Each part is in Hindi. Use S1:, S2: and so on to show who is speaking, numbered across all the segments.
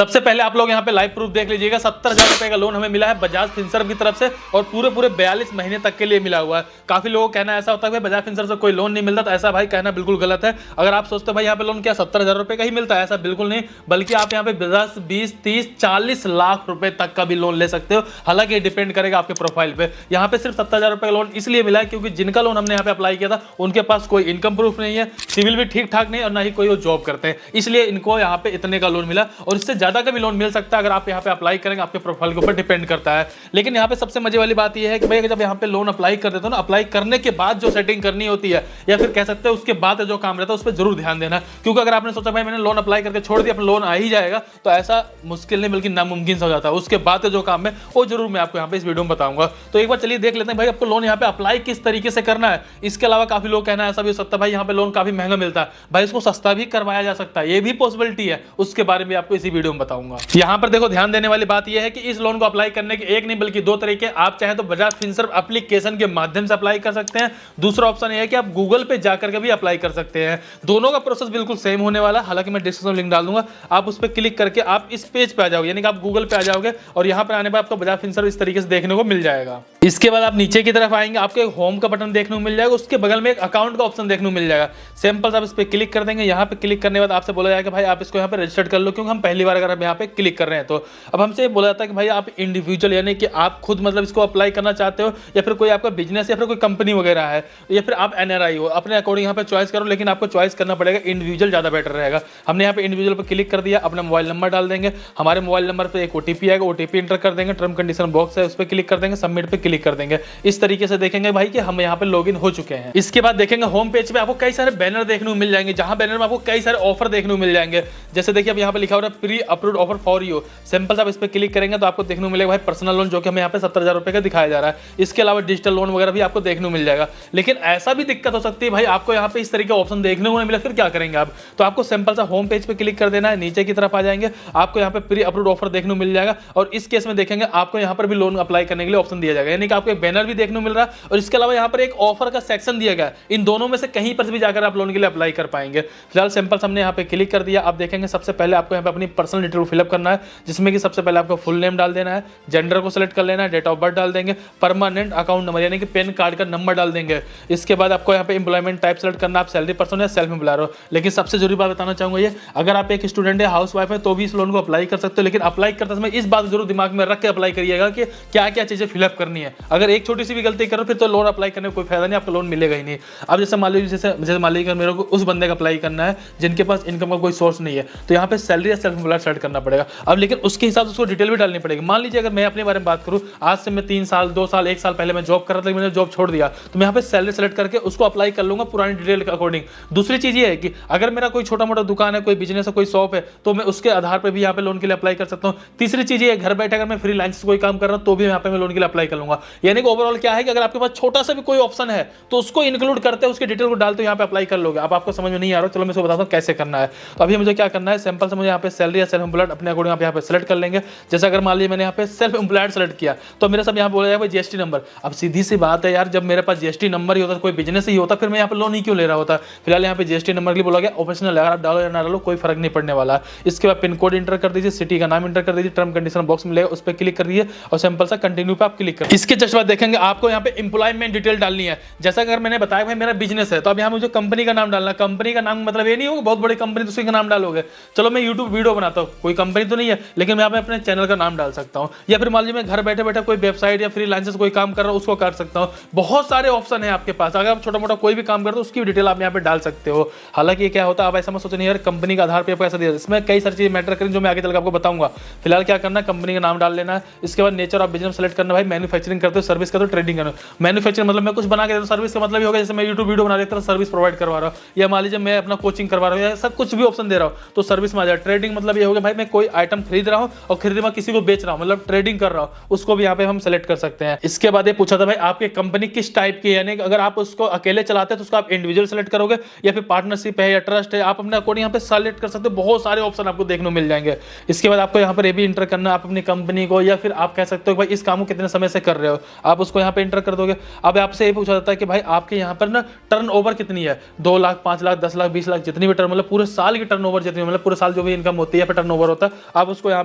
S1: सबसे पहले आप लोग यहाँ पे लाइव प्रूफ देख लीजिएगा। 70,000 रुपए का लोन हमें मिला है बजाज फिनसर्व की तरफ से और पूरे 42 महीने तक के लिए मिला हुआ है। काफी लोगों का कहना ऐसा होता है कि बजाज फिनसर्व से कोई लोन नहीं मिलता, तो ऐसा भाई कहना बिल्कुल गलत है। अगर आप सोचते हो भाई यहाँ पे लोन क्या 70,000 रुपए का ही मिलता है, ऐसा बिल्कुल नहीं, बल्कि आप यहाँ पे 10, 20, 30, 40 लाख रुपए तक का भी लोन ले सकते हो। हालांकि ये डिपेंड करेगा आपके प्रोफाइल पे। यहाँ पे सिर्फ 70,000 रुपए का लोन इसलिए मिला है क्योंकि जिनका लोन हमने यहाँ पे अप्लाई किया था उनके पास कोई इनकम प्रूफ नहीं है, सिविल भी ठीक ठाक नहीं और ना ही कोई वो जॉब करते हैं, इसलिए इनको यहाँ पे इतने का लोन मिला। और इससे ज्यादा का भी लोन मिल सकता है अगर आप यहाँ पे अप्लाई करेंगे, आपके प्रोफाइल के ऊपर डिपेंड करता है। लेकिन यहाँ पे सबसे मजे वाली बात यह है कि भाई जब यहाँ पे लोन अप्लाई कर देते हो ना, अप्लाई करने के बाद जो सेटिंग करनी होती है या फिर कह सकते हैं उसके बाद जो काम रहता है उस पर जरूर ध्यान देना। क्योंकि अगर आपने सोचा भाई मैंने लोन अप्लाई करके छोड़ दिया, अपना लोन आ ही जाएगा, तो ऐसा मुश्किल नहीं बल्कि नामुमकिन सा हो जाता है। उसके बाद जो काम है वो जरूर मैं आपको यहाँ पे इस वीडियो में बताऊंगा। तो एक बार चलिए देख लेते हैं भाई आपको लोन यहाँ पे अप्लाई किस तरीके से करना है। इसके अलावा काफी लोग कहना ऐसा भी हो सकता है भाई यहाँ पे लोन काफी महंगा मिलता है, भाई इसको सस्ता भी करवाया जा सकता है, ये भी पॉसिबिलिटी है, उसके बारे में आपको इसी वीडियो में बताऊंगा। यहाँ पर देखो ध्यान देने वाली बात यह है कि इस लोन को अप्लाई करने के एक नहीं बल्कि दो तरीके। आप चाहें तो बजाज फिनसर्व एप्लीकेशन के माध्यम से अप्लाई कर सकते हैं, दूसरा ऑप्शन यह है कि आप गूगल पे जाकर के भी अप्लाई कर सकते हैं। दोनों का प्रोसेस बिल्कुल सेम होने वाला है, हालांकि मैं डिस्क्रिप्शन लिंक डाल दूंगा, आप उस पर क्लिक करके आप इस पेज पे आ जाओगे, यानी कि आप गूगल पे आ जाओगे और यहाँ पर आने पर आपको बजाज फिनसर्व इस तरीके से देखने को मिल जाएगा। इसके बाद आप नीचे की तरफ आएंगे, आपको एक होम का बटन देखने को मिल जाएगा, उसके बगल में एक अकाउंट का ऑप्शन देखने को मिल जाएगा। सिंपल आप इस पे क्लिक कर देंगे। यहाँ पे क्लिक करने के बाद आपसे बोला जाएगा भाई आप इसको यहाँ पे रजिस्टर कर लो, क्योंकि हम पहली बार अगर हम यहाँ पे क्लिक कर रहे हैं तो अब हमसे बोला जाता है कि भाई आप इंडिविजुअल यानी कि आप खुद मतलब इसको अप्लाई करना चाहते हो या फिर कोई आपका बिजनेस या फिर कोई कंपनी वगैरह है या फिर आप एनआरआई हो, अपने अकॉर्डिंग यहाँ पे चॉइस करो, लेकिन आपको चॉइस करना पड़ेगा इंडिविजुअल, ज्यादा बेटर रहेगा। हमने यहाँ पे इंडिविजुअल पर क्लिक कर दिया, अपना मोबाइल नंबर डाल देंगे, हमारे मोबाइल नंबर पर एक ओटीपी आएगा, ओटीपी एंटर कर देंगे, टर्म कंडीशन बॉक्स है उस पर क्लिक कर देंगे, सबमिट पे क्लिक कर देंगे। इस तरीके से देखेंगे भाई कि हम यहाँ पे लॉगिन हो चुके हैं। इसके बाद देखेंगे होम पेज पे आपको कई सारे बैनर देखने को मिल जाएंगे, जहां बैनर में आपको कई सारे ऑफर देखने को मिल जाएंगे। जैसे देखिए अब यहाँ पे लिखा हो रहा है pre approved offer for you. Simple आप इस पे क्लिक करेंगे तो आपको देखने को मिलेगा भाई पर्सनल लोन, जो कि हमें यहाँ पे 70,000 रुपए का दिखाया जा रहा है। इसके अलावा डिजिटल लोन वगैरह भी आपको देखने को मिल जाएगा। लेकिन ऐसा भी दिक्कत हो सकती है भाई आपको यहाँ पे इस तरीके का ऑप्शन देखने को नहीं मिला, फिर क्या करेंगे आप? तो आपको सिंपल सा होम पेज पे क्लिक कर देना है, नीचे की तरफ आ जाएंगे, आपको यहाँ पे प्री अप्रूव्ड ऑफर देखने को मिल जाएगा और इस केस में देखेंगे आपको यहाँ पर भी लोन अप्लाई करने के लिए ऑप्शन दिया जाएगा, यानी कि आपको एक बैनर भी देखने को मिल रहा है और इसके अलावा यहाँ पर एक ऑफर का सेक्शन दिया गया है। इन दोनों में से कहीं पर भी जाकर आप लोन के लिए अप्लाई कर पाएंगे। फिलहाल सिंपल हमने यहाँ पे क्लिक कर दिया। आप देखेंगे सबसे पहले आपको यहाँ पे अपनी पर्सनल डिटेल फिलअप करना है, जिसमें कि सबसे पहले आपको फुल नेम डाल देना है, जेंडर को सिलेक्ट कर लेना है, डेट ऑफ बर्थ डाल देंगे, परमानेंट अकाउंट नंबर यानी कि पैन कार्ड का नंबर डाल देंगे। इसके बाद आपको यहाँ पे एम्प्लॉयमेंट टाइप सेलेक्ट करना, आप सैलरी पर्सन या सेल्फ एम्प्लॉयर हो। लेकिन सबसे जरूरी बात बताना चाहूंगा ये, अगर आप एक स्टूडेंट है, हाउस वाइफ है, तो भी इस लोन को अप्लाई कर सकते हो। लेकिन अप्लाई करते समय इस बात जरूर दिमाग में रख के अप्लाई करिएगा कि क्या क्या चीजें फिलअप करनी है। अगर एक छोटी सी भी गलती करो फिर तो लोन अप्लाई करने में कोई फायदा नहीं, आपको लोन मिलेगा ही नहीं। अब जैसे मान लीजिए जैसे मान लीजिए मेरे को उस बंदे का अप्लाई करना है जिनके पास इनकम का कोई सोर्स नहीं है, तो यहाँ पे सैलरी या सेल्फ एम्प्लॉयड सेलेक्ट करना पड़ेगा। अब लेकिन उसके हिसाब से उसको डिटेल भी डालनी पड़ेगी। मान लीजिए अगर मैं अपने बारे में बात करूँ, आज से मैं 3 साल 2 साल 1 साल पहले मैं जॉब कर रहा था, मैंने जॉब छोड़ दिया, तो मैं यहाँ पे सैलरी सेलेक्ट करके उसको अप्लाई कर लूंगा पुरानी डिटेल के अकॉर्डिंग। दूसरी चीज ये है कि अगर मेरा कोई छोटा मोटा दुकान है, कोई बिजनेस है, कोई शॉप है, तो मैं उसके आधार पर भी यहाँ पे लोन के लिए अप्लाई कर सकता हूँ। तीसरी चीज ये घर बैठे अगर मैं फ्रीलांस कोई काम कर रहा हूँ तो भी यहाँ पे मैं लोन के लिए अप्लाई कर लूंगा। यानी कि ओवरऑल क्या है कि अगर आपके पास छोटा सा भी कोई ऑप्शन है तो उसको इंक्लूड करते हैं, उसके डिटेल को डालते यहाँ पे अप्लाई कर लोगे। अब आपको समझ में नहीं आ रहा, चलो मैं इसको बताता हूँ कैसे करना है। तो अभी मुझे क्या करना है, सिंपल से मुझे यहाँ पे सैलरी या सेल्फ एम्प्लॉयड अपने अकॉर्डिंग यहाँ पे सेलेक्ट कर लेंगे। जैसे अगर मान लीजिए मैंने यहाँ पे सेल्फ एम्प्लॉयड सेलेक्ट किया तो मेरे सब यहाँ बोला जाएगा जीएसटी नंबर। अब सीधी सी बात है यार, जब मेरे पास जीएसटी नंबर ही होता, कोई बिजनेस ही होता, फिर मैं यहाँ पे लोन ही क्यों ले रहा होता। फिलहाल यहाँ पे जीएसटी नंबर के लिए बोला गया ऑप्शनल है, अगर आप डालो या ना डालो कोई फर्क नहीं पड़ने वाला है। इसके बाद पिन कोड इंटर कर दीजिए, सिटी का नाम इंटर कर दीजिए, टर्म कंडीशन बॉक्स मिलेगा उस पर क्लिक कर दीजिए और सिंपल सा कंटिन्यू पे आप क्लिक कर। इसके जस्ट बाद देखेंगे आपको यहाँ पे एम्प्लॉयमेंट डिटेल डालनी है। जैसा अगर मैंने बताया भाई मेरा बिजनेस है, तो अब यहाँ मुझे कंपनी का नाम डालना। कंपनी का नाम मतलब ये नहीं होगा बहुत बड़ी कंपनी तो उसी का नाम डालोगे। चलो मैं यूट्यूब वीडियो बनाता हूँ, कोई कंपनी तो नहीं है, लेकिन मैं यहाँ पे अपने चैनल का नाम डाल सकता हूँ। या फिर मान लीजिए मैं घर बैठे बैठे कोई वेबसाइट या फ्रीलांसर कोई काम कर रहा हूँ, उसको कर सकता हूँ। बहुत सारे ऑप्शन है आपके पास, अगर आप छोटा मोटा कोई भी काम करते हो उसकी डिटेल आप यहाँ पे डाल सकते हो। हालांकि क्या होता है, आप ऐसा मत सोचो नहीं यार कंपनी का आधार पे पैसा दिया, इसमें कई सारी चीजें मैटर करें जो मैं आगे चलकर आपको बताऊंगा। फिलहाल क्या करना है, कंपनी का नाम डाल लेना है। इसके बाद नेचर ऑफ बिजनेस सेलेक्ट करना, भाई मैन्युफैक्चरिंग करते हो, सर्विस करते हो, ट्रेडिंग करना। मैन्युफैक्चरिंग मतलब मैं कुछ बना के देता हूं, सर्विस का मतलब ये होगा जैसे मैं यूट्यूब वीडियो बना देता हूं, सर्विस प्रोवाइड करवा रहा हूं, या मान लीजिए मैं अपना कोचिंग करवा रहा हूं, या सब कुछ भी ऑप्शन दे रहा हूं तो सर्विस में आ जाए। ट्रेडिंग मतलब ये होगा भाई मैं कोई आइटम खरीद रहा हूं और खरीदे मैं किसी को बेच रहा हूं, मतलब ट्रेडिंग कर रहा हूं, उसको भी यहाँ पे हम सेलेक्ट कर सकते हैं। इसके बाद ये पूछा था भाई आपकी कंपनी किस टाइप की है, यानी अगर आप उसको अकेले चलाते हैं तो उसको आप इंडिविजुअल सेलेक्ट करोगे या फिर पार्टनरशिप है या ट्रस्ट है, आप अपने अकॉर्डिंग यहाँ पे सेलेक्ट कर सकते हो। बहुत सारे ऑप्शन आपको देखने को मिल जाएंगे। इसके बाद आपको यहाँ पर ये भी इंटर करना आप अपनी कंपनी को, या फिर आप कह सकते हो भाई इस काम को कितने समय से कर रहे हो, आप उसको यहाँ पे इंटर कर दोगे। अब आपसे ये पूछा जाता है कि भाई आपके यहाँ पर ना टर्नओवर कितनी है, 2 लाख, 5 लाख, 10 लाख, 20 लाख, जितनी भी टर्न, मतलब पूरे साल की टर्नओवर जितनी, मतलब पूरे साल जो भी इनकम होती है फिर टर्नओवर होता है, आप उसको यहाँ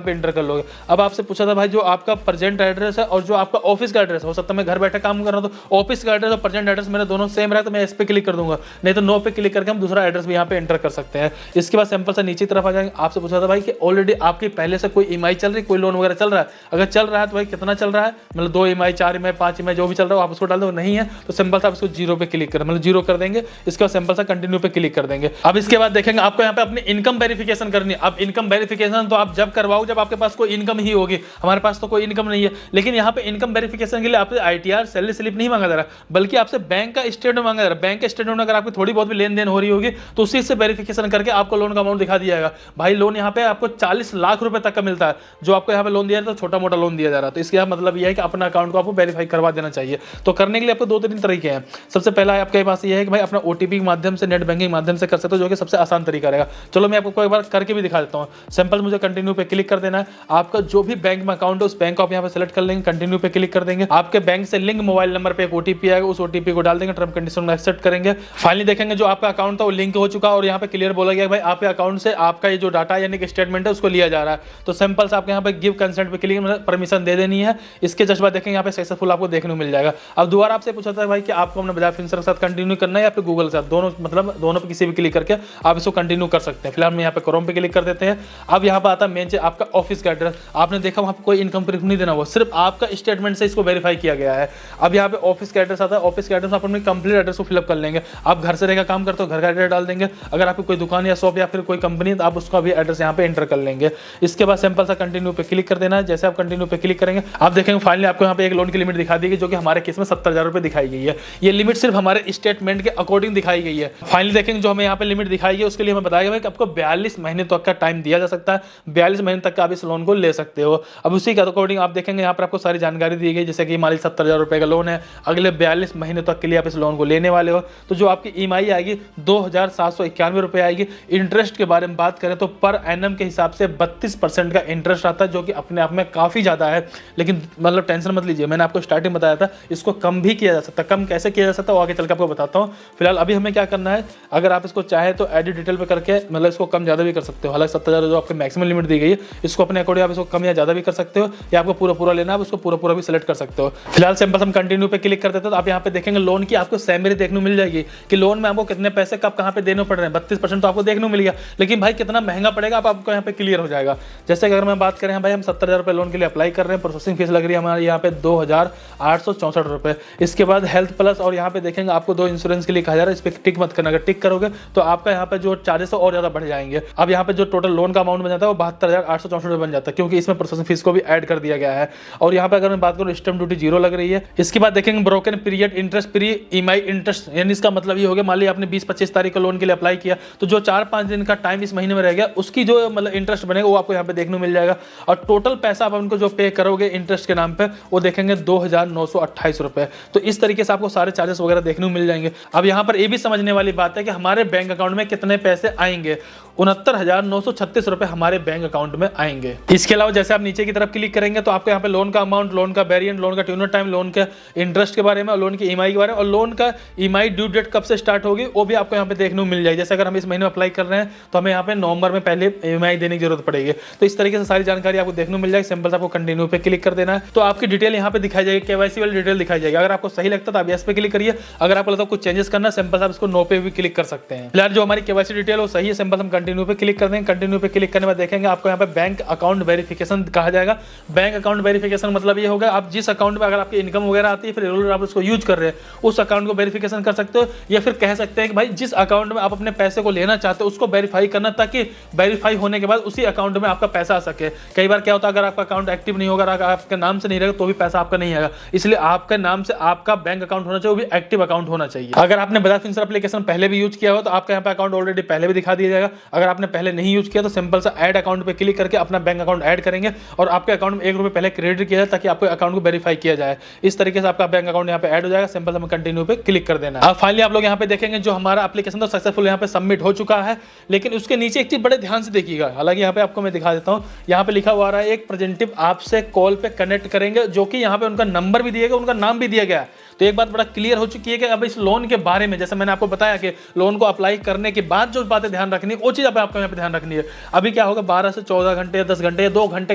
S1: पे इंटर कर लोगे। अब आपसे पूछा था भाई जो आपका प्रेजेंट एड्रेस है और जो आपका ऑफिस का एड्रेस, हो सकता है मैं घर बैठे काम कर रहा हूँ तो ऑफिस का एड्रेस और प्रेजेंट एड्रेस मेरे दोनों सेम रहा तो मैं इस पे क्लिक कर दूंगा, नहीं तो नो पे क्लिक करके हम दूसरा एड्रेस भी यहाँ पे एंटर कर सकते हैं। इसके बाद सिंपल सा नीचे तरफ आ जाएंगे। आपसे पूछा था भाई कि ऑलरेडी आपकी पहले से कोई ईएमआई चल रही, कोई लोन वगैरह चल रहा है, अगर चल रहा है तो भाई कितना चल रहा है, मतलब 2 ईएमआई, 4 ईएमआई, 5 ईएमआई जो भी चल रहा है आप उसको डाल दो। नहीं है तो सिंपल सा आप इसको जीरो पे क्लिक करें, मतलब जीरो कर देंगे। इसके बाद सिंपल सा कंटिन्यू पे क्लिक कर देंगे। अब इसके बाद देखेंगे आपको यहाँ पे अपनी इनकम वेरिफिकेशन करनी है। अब इनकम वेरिफिकेशन तो आप जब करवाओ जब आपके पास कोई इनकम ही होगी, हमारे पास तो कोई इनकम नहीं है। लेकिन यहाँ पे इनकम वेरिफिकेशन के लिए आपसे आईटीआर, सैलरी स्लिप नहीं मांगा जा रहा, बल्कि आपसे बैंक का स्टेटमेंट मांगा जा रहा है। बैंक के स्टेटमेंट अगर आपकी थोड़ी बहुत भी लेन देन हो रही होगी तो उसी से वेरिफिकेशन करके आपको लोन का अमाउंट दिखा दिया जाएगा। भाई लोन यहाँ पे आपको 40 लाख रुपए तक का मिलता है, जो आपको यहाँ पे लोन दिया जाता है, छोटा मोटा लोन दिया जा रहा है। तो इसका मतलब यह है कि अपना अकाउंट को आपको वेरीफाई करवा देना चाहिए। तो करने के लिए आपको 2-3 तरीके हैं। सबसे पहला है आपके पास ये है कि भाई अपना ओटीपी के माध्यम से, नेट बैंकिंग माध्यम से कर सकते हो, जो कि सबसे आसान तरीका रहेगा। चलो मैं आपको एक बार करके भी दिखा देता हूँ। सिंपल मुझे कंटिन्यू पे क्लिक कर देना है। आपका जो भी बैंक में अकाउंट है उस बैंक को आप यहाँ पे सेलेक्ट कर लेंगे, कंटिन्यू पे क्लिक कर देंगे। आपके बैंक से लिंक मोबाइल नंबर पे एक ओटीपी आएगा, उस ओटीपी को डाल देंगे, टर्म कंडीशन में एक्सेप्ट करेंगे। फाइनली देखेंगे जो आपका अकाउंट था वो लिंक हो चुका और यहाँ पे क्लियर बोला गया भाई आपके अकाउंट से आपका ये जो डाटा यानी कि स्टेटमेंट है उसको लिया जा रहा है। तो सिंपल से आपके यहाँ पे गिव कंसेंट पे क्लिक, मतलब परमिशन दे देनी है। इसके जस्ट बाद देखेंगे यहाँ पे सक्सेसफुल आपको देखने को मिल जाएगा। अब दोबारा आपसे पूछा था भाई कि आपको अपने बजाज फिनसर्व के साथ कंटिन्यू करना है या फिर गूगल के साथ, दोनों, मतलब दोनों पे किसी भी क्लिक करके आप इसको कंटिन्यू कर सकते हैं। फिलहाल हम यहाँ पे क्रोम पे क्लिक कर देते हैं। अब यहाँ पे आता है मेन चीज आपका ऑफिस का एड्रेस। आपने देखा वहाँ पे कोई इनकम प्रूफ नहीं देना हुआ, सिर्फ आपका स्टेटमेंट से इसको वेरीफाई किया गया है। अब यहाँ पे ऑफिस का एड्रेस आता है। ऑफिस का एड्रेस आप अपने कंप्लीट एड्रेस को फिलअप कर लेंगे। आप घर से रहकर काम करते हो घर का एड्रेस डाल देंगे। अगर आपकी कोई दुकान या शॉप या फिर कोई कंपनी है तो आप उसका भी एड्रेस यहाँ पे एंटर कर लेंगे। इसके बाद सिंपल सा कंटिन्यू पे क्लिक कर देना है। जैसे आप कंटिन्यू पे क्लिक करेंगे आप देखेंगे फाइनली आपको यहाँ पे एक लोन की लिमिट दिखा दी गई, जो कि हमारे केस में 70,000 रुपए दिखाई गई है। ये लिमिट सिर्फ हमारे स्टेटमेंट के अकॉर्डिंग दिखाई गई है। फाइनली देखेंगे जो हमें यहाँ पे लिमिट दिखाई गई उसके लिए हमें बताया गया कि आपको 42 महीने तक का टाइम दिया जा सकता है। 42 महीने तक का आप इस लोन को ले सकते हो। अब उसी के अकॉर्डिंग आप देखेंगे यहाँ पर आपको सारी जानकारी दी गई, जैसे कि मान लीजिए 70,000 रुपए का लोन है, अगले 42 महीने तक के लिए आप इस लोन को लेने वाले हो। तो जो आपकी ईएमआई आएगी 2,791 रुपए आएगी। इंटरेस्ट के बारे में बात करें तो पर एनम के हिसाब से 32% का इंटरेस्ट आता है, जो कि अपने आप में काफी ज्यादा है। लेकिन मतलब टेंशन मत लीजिए, मैंने आपको स्टार्टिंग बताया था इसको कम भी किया जा सकता है। कम कैसे किया जा सकता है वो आगे चल के आपको बताता हूँ। फिलहाल अभी हमें क्या करना है, अगर आप इसको चाहे तो एडिट डिटेल पे करके मतलब इसको कम ज्यादा भी कर सकते हो। हालांकि 70,000 जो आपको मैक्सिमम लिमिट दी गई है, इसको अपने अकॉर्डिंग आप इसको कम या ज्यादा भी कर सकते हो, या आपको पूरा पूरा लेना है उसको पूरा पूरा भी सिलेक्ट कर सकते हो। फिलहाल सिंपल हम कंटिन्यू पे क्लिक कर देते हो तो आप यहाँ पे देखेंगे लोन की आपको सैमरी देखने को मिल जाएगी कि लोन में आपको कितने पैसे कब कहाँ पे देने पड़ रहे हैं। 32% तो आपको देखने को मिल गया, लेकिन भाई कितना महंगा पड़ेगा आपको यहाँ पे क्लियर हो जाएगा। जैसे अगर मैं बात करें भाई हम 70,000 रुपए लोन के लिए अप्लाई कर रहे हैं, प्रोसेसिंग फीस लग रही है हमारे यहाँ पे 2,864 रुपए। इसके बाद हेल्थ प्लस और यहाँ पे देखेंगे आपको 2 इंश्योरेंस के लिए कहा जा रहा है, इस पर टिक मत करना। अगर टिक करोगे तो आपका यहाँ पे जो चार्जेस है और ज्यादा बढ़ जाएंगे। अब यहाँ पे जो टोटल लोन का अमाउंट बन जाता है वो 72,864 रुपए बन जाता है, क्योंकि इसमें प्रोसेसिंग फीस को भी ऐड कर दिया गया है। और यहाँ पे अगर मैं बात करूँ स्टैम्प ड्यूटी 0 लग रही है। इसके बाद देखेंगे broken period interest free EMI interest, यानी इसका मतलब ये हो गया मान लीजिए आपने 20-25 तारीख को लोन के लिए अप्लाई किया तो जो 4-5 दिन का टाइम इस महीने में रह गया उसकी जो मतलब इंटरेस्ट बनेगा वो आपको यहाँ पे देखने को मिल जाएगा। और टोटल पैसा आप उनको जो पे करोगे इंटरेस्ट के नाम पे वो देखेंगे 2,928 रुपए। तो इस तरीके से आपको सारे चार्जेस वगैरह देखने को मिल जाएंगे। अब यहाँ पर ये भी समझने वाली बात है कि हमारे बैंक अकाउंट में कितने पैसे आएंगे। 69,936 रुपए हमारे बैंक अकाउंट में आएंगे। इसके अलावा जैसे आप नीचे की तरफ क्लिक करेंगे तो आपको यहाँ पे लोन का अमाउंट, लोन का वेरिएंट, लोन का ट्यूनर टाइम, लोन के इंटरेस्ट के बारे में और लोन की ईएमआई के बारे में और लोन का ईएमआई ड्यू डेट कब से स्टार्ट होगी वो भी आपको यहाँ पे देखने को मिल जाएगी। जैसे अगर हम इस महीने में अप्लाई कर रहे हैं तो हमें यहाँ पे नवंबर में पहले ईएमआई देने की जरूरत पड़ेगी। तो इस तरीके से सारी जानकारी आपको देखने को मिल जाएगी। सिंपल आपको कंटिन्यू पे क्लिक कर देना है तो आपकी डिटेल यहाँ पे दिखाई जाएगी, केवाईसी वाली डिटेल दिखाई जाएगी। अगर आपको सही लगता है तो आप यस पे क्लिक करिए, अगर आपको लगता है कुछ चेंजेस करना सिंपल आप इसको नो पे भी क्लिक कर सकते हैं। फिलहाल जो हमारी केवाईसी डिटेल वो सही है, सिंपल हम कंटिन्यू पे क्लिक कर देंगे। कंटिन्यू पे क्लिक करने के बाद देखेंगे आपको यहाँ पे बैंक अकाउंट वेरिफिकेशन कहा जाएगा। बैंक अकाउंट वेरिफिकेशन मतलब ये होगा आप जिस अकाउंट में अगर आपकी इनकम वगैरह आती है फिर रेगुलर आप उसको यूज कर रहे हैं उस अकाउंट को वेरिफिकेशन कर सकते हो, या फिर कह सकते हैं कि भाई जिस अकाउंट में आप अपने पैसे को लेना चाहते हो उसको वेरीफाई करना, ताकि वेरीफाई होने के बाद उसी अकाउंट में आपका पैसा आ सके। कई बार क्या होता है अगर आपका अकाउंट एक्टिव नहीं होगा, अगर आपके नाम से नहीं रहेगा तो भी पैसा आपका नहीं आएगा। इसलिए आपके नाम से आपका बैंक अकाउंट होना चाहिए, वो भी एक्टिव अकाउंट होना चाहिए। अगर आपने बजाज फिनसर्व एप्लीकेशन पहले भी यूज किया हो तो आपका यहाँ पे अकाउंट ऑलरेडी पहले भी दिखा दिया जाएगा। अगर आपने पहले नहीं यूज किया तो सिंपल सा ऐड अकाउंट पे क्लिक करके अपना बैंक अकाउंट ऐड करेंगे और आपके अकाउंट में 1 रुपए पहले क्रेडिट किया जाए ताकि आपके अकाउंट को वेरीफाई किया जाए। इस तरीके से आपका बैंक अकाउंट यहाँ पे ऐड हो जाएगा। सिंपल हमें कंटिन्यू पे क्लिक कर देना है। अब फाइनली आप लोग यहाँ पे देखेंगे जो हमारा एप्लीकेशन तो सक्सेसफुल यहाँ पे सबमिट हो चुका है, लेकिन उसके नीचे एक चीज बड़े ध्यान से देखिएगा। हालांकि यहाँ पे आपको मैं दिखा देता हूँ, यहाँ पे लिखा हुआ रहा है एक प्रेजेंटेटिव आपसे कॉल पे कनेक्ट करेंगे, जो कि यहाँ पे उनका नंबर भी दिया गया, उनका नाम भी दिया गया। तो एक बात बड़ा क्लियर हो चुकी है कि अब इस लोन के बारे में, जैसे मैंने आपको बताया कि लोन को अप्लाई करने के बाद जो बातें ध्यान रखनी है वो चीज़ आपको यहाँ पे ध्यान रखनी है। अभी क्या होगा, 12 से 14 घंटे या 10 घंटे या 2 घंटे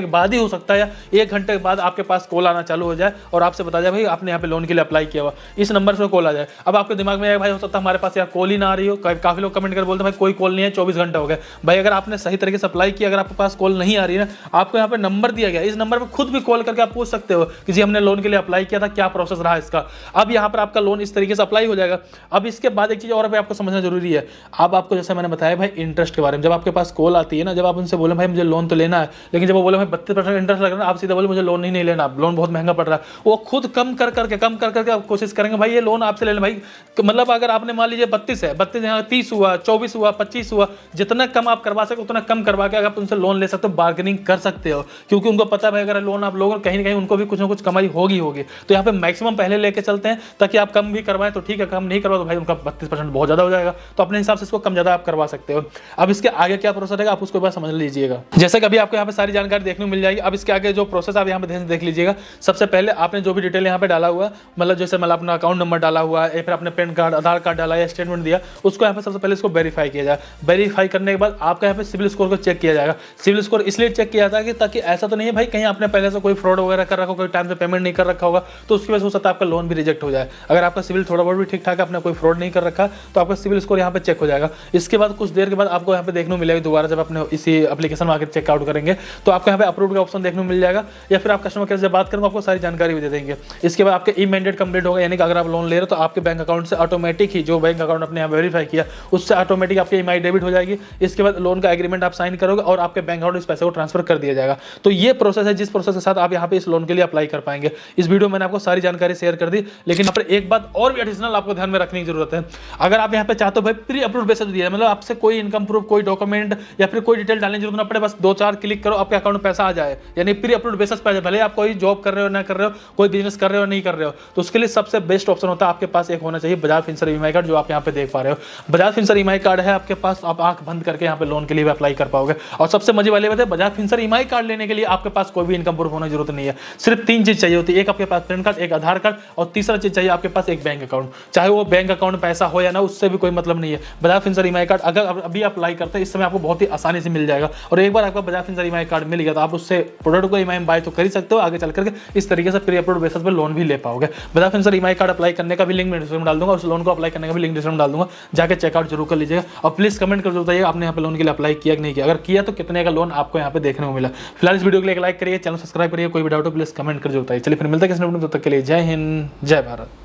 S1: के बाद ही हो सकता है, या 1 घंटे के बाद आपके पास कॉल आना चालू हो जाए और आपसे बता जाए भाई आपने यहाँ पे लोन के लिए अप्लाई किया हुआ, इस नंबर से कॉल आ जाए। अब आपके दिमाग में भाई हो सकता है हमारे पास यार कॉल ही ना आ रही हो। काफी लोग कमेंट कर बोलते हैं भाई कोई कॉल नहीं है, 24 घंटे हो गए। भाई अगर आपने सही तरीके से अप्लाई किया, अगर आपके पास कॉल नहीं आ रही है ना, आपको यहाँ पे नंबर दिया गया, इस नंबर पर खुद भी कॉल करके आप पूछ सकते हो कि जी हमने लोन के लिए अप्लाई किया था, क्या प्रोसेस रहा इसका। अब यहाँ पर आपका लोन इस तरीके से अप्लाई हो जाएगा। अब इसके बाद एक चीज़ और भी आपको समझना जरूरी है। अब आपको जैसे मैंने बताया भाई इंटरेस्ट के बारे में, जब आपके पास कॉल आती है ना, जब आप उनसे बोले भाई मुझे लोन तो लेना है, लेकिन जब वो बोले भाई 32% इंटरेस्ट लग रहा है, आप सीधा बोले मुझे लोन ही नहीं लेना, लोन बहुत महंगा पड़ रहा है, वो खुद कम कर करके आप कोशिश करेंगे भाई ये लोन आपसे ले लें। भाई मतलब अगर आपने मान लीजिए 32 है, 32 यहाँ 30 हुआ, 24 हुआ, 25 हुआ, जितना कम आप करवा सके उतना कम करवा के अगर आप उनसे लोन ले सकते हो, बार्गेनिंग कर सकते हो, क्योंकि उनको पता है भाई अगर लोन आप लोगों कहीं ना कहीं उनको भी कुछ ना कुछ कमाई होगी। तो यहाँ पे मैक्सिमम पहले लेके चलते हैं, ताकि आप कम भी करवाएं तो ठीक है, कम नहीं करवा तो भाई उनका 32% बहुत ज़्यादा हो जाएगा। तो अपने हिसाब से इसको कम ज़्यादा आप करवा सकते हो। अब इसके आगे क्या प्रोसेस है आप उसको बात समझ लीजिएगा। जैसे कि अभी आपको यहाँ पे सारी जानकारी देखने को मिल जाएगी। अब इसके आगे जो प्रोसेस आप यहाँ पे देख लीजिएगा। सबसे पहले आपने जो भी डिटेल यहाँ पे डाला हुआ, मतलब जैसे मतलब अपना अकाउंट नंबर डाला हुआ है, फिर अपने पैन कार्ड, आधार कार्ड डाला या स्टेटमेंट दिया, उसको यहाँ पे सबसे पहले इसको वेरीफाई किया जाए। वेरीफाई करने के बाद आपका यहाँ पे सिविल स्कोर को चेक किया जाएगा। सिविल स्कोर इसलिए चेक किया जाता है कि ताकि ऐसा तो नहीं है भाई कहीं आपने पहले से कोई फ्रॉड वगैरह कर रखा हो, कोई टाइम से पेमेंट नहीं कर रखा होगा, तो उसकी वजह से हो सकता है आपका लोन भी रिजेक्ट हो जाए। अगर आपका सिविल थोड़ा बहुत भी ठीक ठाक है, आपने कोई फ्रॉड नहीं कर रखा, तो आपका सिविल स्कोर यहाँ पे चेक हो जाएगा। इसके बाद कुछ देर के बाद आपको यहाँ पे देखने को मिलेगा दोबारा, जब अपने इसी एप्लीकेशन में आकर चेकआउट करेंगे तो आपको यहाँ पे अप्रूव का ऑप्शन देखने को मिल जाएगा, या फिर आप कस्टमर केयर से बात करेंगे आपको सारी जानकारी भी दे देंगे। इसके बाद आपके ई मैंडेट कंप्लीट होगा, यानी कि अगर आप लोन ले रहे हो तो आपके बैंक अकाउंट से ऑटोमेटिक ही जो बैंक अकाउंट अपने यहाँ वेरीफाई किया उससे ऑटोमेटिक आपकी ईएमआई डेबिट हो जाएगी। इसके बाद लोन का एग्रीमेंट आप साइन करोगे और आपके बैंक अकाउंट में इस पैसे को ट्रांसफर कर दिया जाएगा। तो ये प्रोसेस है जिस प्रोसेस के साथ आप यहाँ पे इस लोन के लिए अप्लाई कर पाएंगे। इस वीडियो में मैंने आपको सारी जानकारी शेयर कर दी, लेकिन यहाँ पर एक बात और भी एडिशनल आपको ध्यान में रखने की जरूरत है। अगर आप यहाँ पे चाहते हो भाई प्री अप्रूव्ड बेसिस दिया, मतलब आपसे कोई इनकम प्रूफ, कोई डॉक्यूमेंट या फिर कोई डिटेल डालने की जरूरत ना पड़े, बस 2-4 क्लिक करो आपके अकाउंट में पैसा आ जाए, यानी प्री अप्रूव्ड बेसिस पे आ जाए। भले आप कोई जॉब कर रहे हो ना कर रहे हो, कोई बिजनेस कर रहे हो नहीं कर रहे हो, तो उसके लिए सबसे बेस्ट ऑप्शन होता है आपके पास एक होना चाहिए बजाज फिनसर्व ईएमआई कार्ड, जो आप यहाँ पे देख पा रहे हो। बजाज फिनसर्व ईएमआई कार्ड है आपके पास, आप आंख बंद करके यहाँ पे लोन के लिए भी अप्लाई कर पाओगे। और सबसे मजे वाली बात है, बजाज फिनसर्व ईएमआई कार्ड लेने के लिए आपके पास कोई भी इनकम प्रूफ होने की जरूरत नहीं है। सिर्फ 3 चीज चाहिए होती है, एक आपके पास पैन कार्ड, एक आधार कार्ड, और तीसरा चीज चाहिए आपके पास एक बैंक अकाउंट। चाहे वो बैंक अकाउंट में पैसा हो या ना, उससे भी कोई मतलब नहीं है। बजाज फिनसर्व ईएमआई कार्ड अगर अभी अप्लाई करते हैं इस समय आपको बहुत ही आसानी से मिल जाएगा, और एक बार आपका बजाज फिनसर्व ईएमआई कार्ड मिल गया तो आप उससे प्रोडक्ट को ईएमआई बाय तो कर ही सकते हो, आगे चल करके इस तरीके से प्री अप्रूव्ड बेसिस पे लोन भी ले पाओगे। Bajaj Finserv EMI card apply करने का भी लिंक मैं डिस्क्रिप्शन में डाल दूंगा, उस लोन को अप्लाई करने का भी लिंक डिस्क्रिप्शन में डाल दूंगा, जाके चेकआउट जरूर कर लीजिएगा। और प्लीज कमेंट कर बताइए आपने यहाँ पे लोन के लिए अप्लाई किया कि नहीं किया, अगर किया तो कितने का लोन आपको यहाँ पे देखने को मिला। फिलहाल इस वीडियो के लिए लाइक करिए, चैनल सब्सक्राइब करिए, कोई भी डाउट हो प्लीज कमेंट कर बताइए। चलिए फिर मिलते हैं किसी वीडियो में, तब तक के लिए जय हिंद, जय भारत।